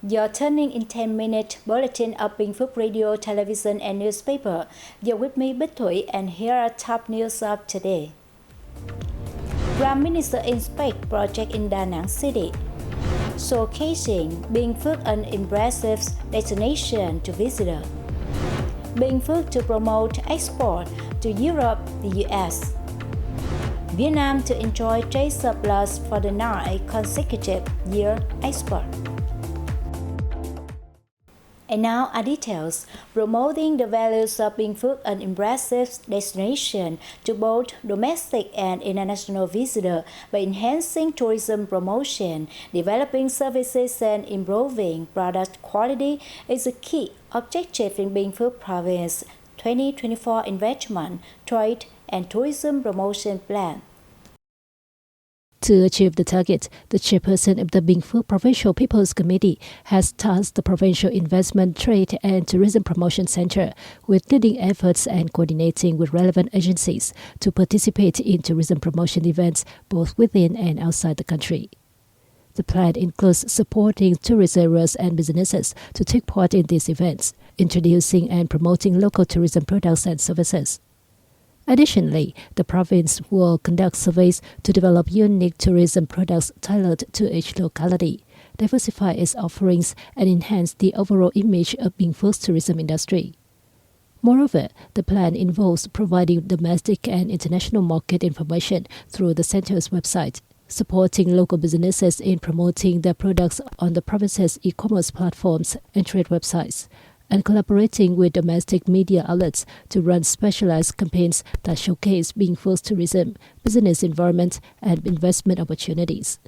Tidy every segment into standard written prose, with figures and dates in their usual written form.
Your turning in 10-minute bulletin of Bình Phuoc Radio, television, and newspaper. You're with me, Binh Phuoc, and here are top news of today. Prime Minister inspect project in Da Nang City. Showcasing Binh Phuoc an impressive destination to visitor. Binh Phuoc to promote export to Europe, the US. Vietnam to enjoy trade surplus for the 9th consecutive year export. And now are details. Promoting the values of Binh Phuoc, an impressive destination to both domestic and international visitors by enhancing tourism promotion, developing services, and improving product quality is a key objective in Binh Phuoc Province 2024 Investment, Trade, and Tourism Promotion Plan. To achieve the target, the chairperson of the Binh Phuoc Provincial People's Committee has tasked the Provincial Investment, Trade and Tourism Promotion Center with leading efforts and coordinating with relevant agencies to participate in tourism promotion events both within and outside the country. The plan includes supporting tourist areas and businesses to take part in these events, introducing and promoting local tourism products and services. Additionally, the province will conduct surveys to develop unique tourism products tailored to each locality, diversify its offerings, and enhance the overall image of Binh Phuoc's tourism industry. Moreover, the plan involves providing domestic and international market information through the center's website, supporting local businesses in promoting their products on the province's e-commerce platforms and trade websites, and collaborating with domestic media outlets to run specialized campaigns that showcase Binh Phuoc's tourism, business environment, and investment opportunities.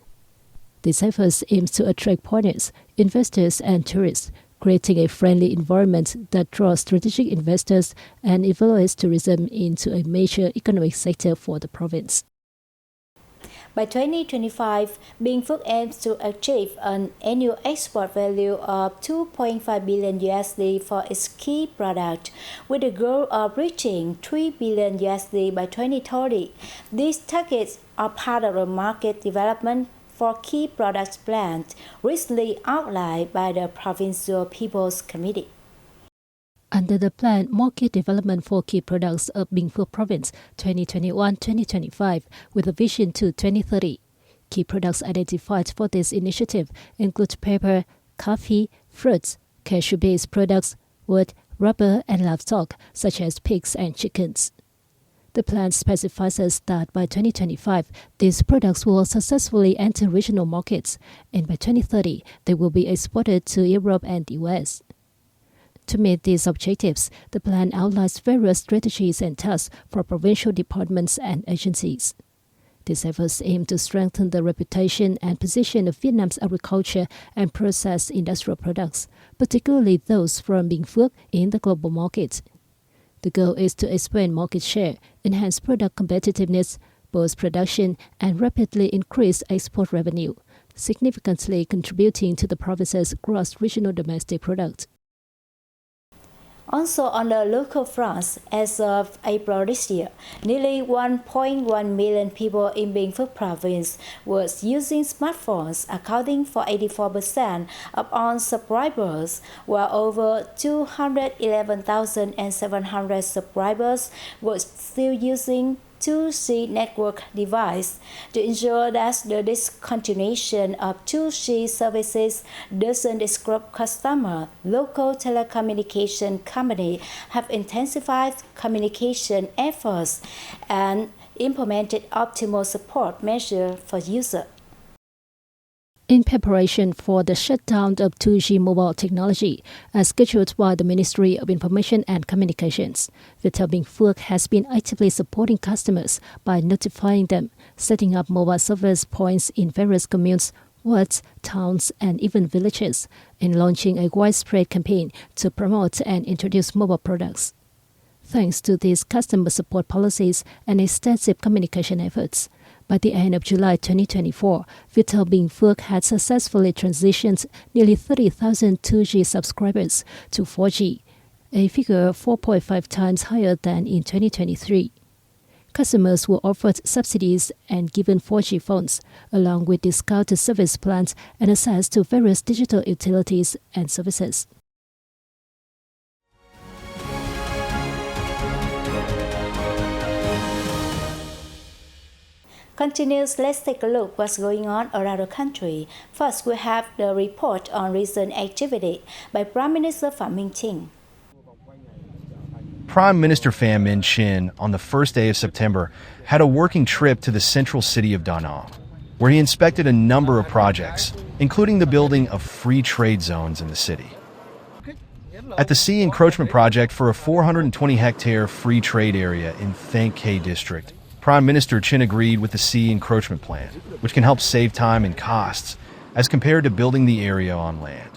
These efforts aim to attract partners, investors, and tourists, creating a friendly environment that draws strategic investors and evaluates tourism into a major economic sector for the province. By 2025, Binh Phuoc aims to achieve an annual export value of $2.5 billion for its key product, with a goal of reaching $3 billion by 2030. These targets are part of the market development for key products plan recently outlined by the Provincial People's Committee. Under the plan Market Development for Key Products of Binh Phuoc Province 2021-2025 with a vision to 2030, key products identified for this initiative include paper, coffee, fruits, cashew-based products, wood, rubber, and livestock such as pigs and chickens. The plan specifies that by 2025, these products will successfully enter regional markets, and by 2030, they will be exported to Europe and the US. To meet these objectives, the plan outlines various strategies and tasks for provincial departments and agencies. These efforts aim to strengthen the reputation and position of Vietnam's agriculture and processed industrial products, particularly those from Binh Phuoc, in the global market. The goal is to expand market share, enhance product competitiveness, boost production, and rapidly increase export revenue, significantly contributing to the province's gross regional domestic product. Also on the local front, as of April this year, nearly 1.1 million people in Binh Phuoc Province was using smartphones, accounting for 84% of all subscribers, while over 211,700 subscribers were still using 2G network device. To ensure that the discontinuation of 2G services doesn't disrupt customers, local telecommunication companies have intensified communication efforts and implemented optimal support measures for users. In preparation for the shutdown of 2G mobile technology, as scheduled by the Ministry of Information and Communications, Viettel Binh Phuoc has been actively supporting customers by notifying them, setting up mobile service points in various communes, wards, towns, and even villages, and launching a widespread campaign to promote and introduce mobile products. Thanks to these customer support policies and extensive communication efforts, by the end of July 2024, Viettel Binh Phuoc had successfully transitioned nearly 30,000 2G subscribers to 4G, a figure 4.5 times higher than in 2023. Customers were offered subsidies and given 4G phones, along with discounted service plans and access to various digital utilities and services. Continues, let's take a look what's going on around the country. First, we have the report on recent activity by Prime Minister Phạm Minh Chính. Prime Minister Pham Minh Chinh, on the first day of September, had a working trip to the central city of Da Nang, where he inspected a number of projects, including the building of free trade zones in the city. At the sea encroachment project for a 420-hectare free trade area in Thanh Khe district, Prime Minister Chinh agreed with the sea encroachment plan, which can help save time and costs as compared to building the area on land.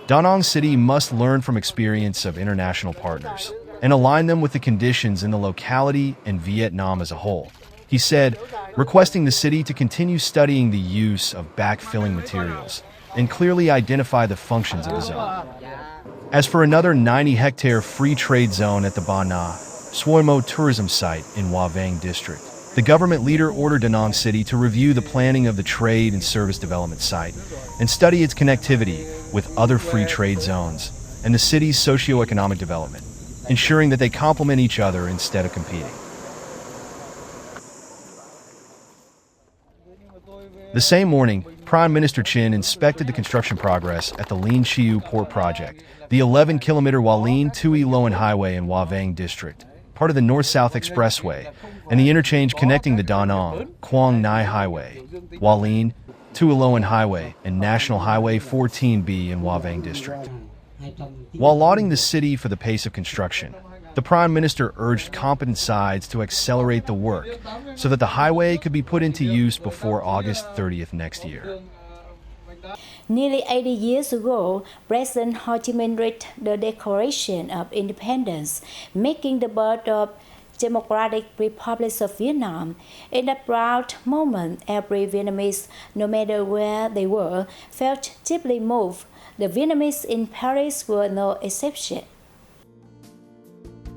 Da Nang City must learn from experience of international partners and align them with the conditions in the locality and Vietnam as a whole, he said, requesting the city to continue studying the use of backfilling materials and clearly identify the functions of the zone. As for another 90-hectare free trade zone at the Ba Na Suoimo tourism site in Hoa Vang district, the government leader ordered Da Nang City to review the planning of the trade and service development site and study its connectivity with other free trade zones and the city's socio-economic development, ensuring that they complement each other instead of competing. The same morning, Prime Minister Chinh inspected the construction progress at the Lien Chiu Port Project, the 11-kilometer Hoa Lien Tui Loan Highway in Hoa Vang district, part of the North-South Expressway, and the interchange connecting the Da Nang Quang Nai Highway, Hoa Lien, Tui Loan Highway, and National Highway 14B in Hoa Vang district. While lauding the city for the pace of construction, the Prime Minister urged competent sides to accelerate the work so that the highway could be put into use before August 30th next year. Nearly 80 years ago, President Ho Chi Minh read the Declaration of Independence, making the birth of Democratic Republic of Vietnam. In that proud moment, every Vietnamese, no matter where they were, felt deeply moved. The Vietnamese in Paris were no exception.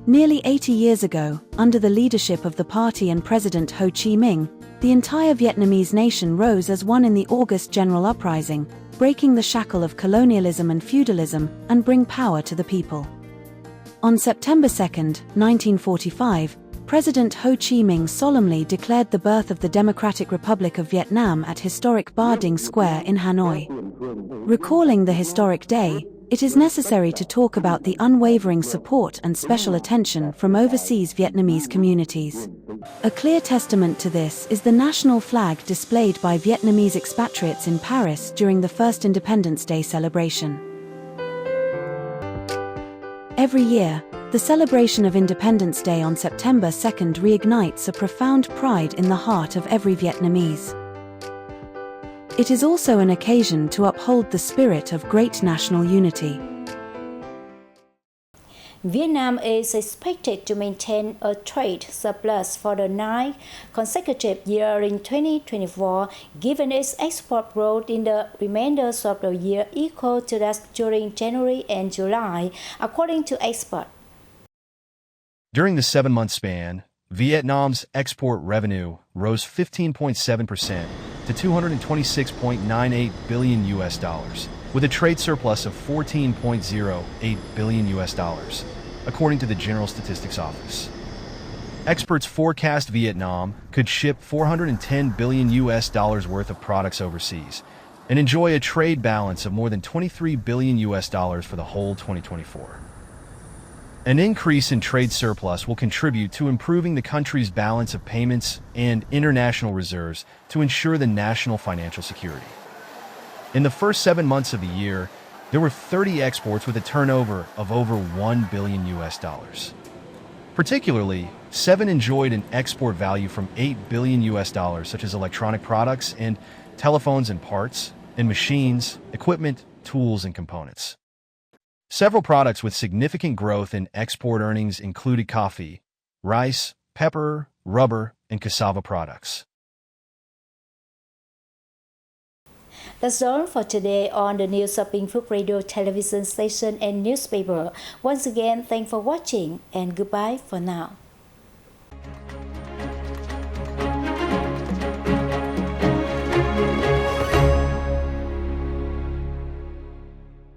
Nearly 80 years ago, under the leadership of the party and President Ho Chi Minh, the entire Vietnamese nation rose as one in the August General Uprising, breaking the shackle of colonialism and feudalism and bring power to the people. On September 2, 1945, President Ho Chi Minh solemnly declared the birth of the Democratic Republic of Vietnam at historic Ba Dinh Square in Hanoi. Recalling the historic day, it is necessary to talk about the unwavering support and special attention from overseas Vietnamese communities. A clear testament to this is the national flag displayed by Vietnamese expatriates in Paris during the first Independence Day celebration. Every year, the celebration of Independence Day on September 2nd reignites a profound pride in the heart of every Vietnamese. It is also an occasion to uphold the spirit of great national unity. Vietnam is expected to maintain a trade surplus for the 9th consecutive year in 2024, given its export growth in the remainder of the year equal to that during January and July, according to experts. During the 7-month span, Vietnam's export revenue rose 15.7% to $226.98 billion, with a trade surplus of $14.08 billion, according to the General Statistics Office. Experts forecast Vietnam could ship $410 billion worth of products overseas and enjoy a trade balance of more than $23 billion for the whole 2024. An increase in trade surplus will contribute to improving the country's balance of payments and international reserves to ensure the national financial security. In the first 7 months of the year, there were 30 exports with a turnover of over $1 billion. Particularly, 7 enjoyed an export value from $8 billion, such as electronic products and telephones and parts, and machines, equipment, tools, and components. Several products with significant growth in export earnings included coffee, rice, pepper, rubber, and cassava products. That's all for today on the news of Binh Phuoc Radio television station and newspaper. Once again, thanks for watching and goodbye for now.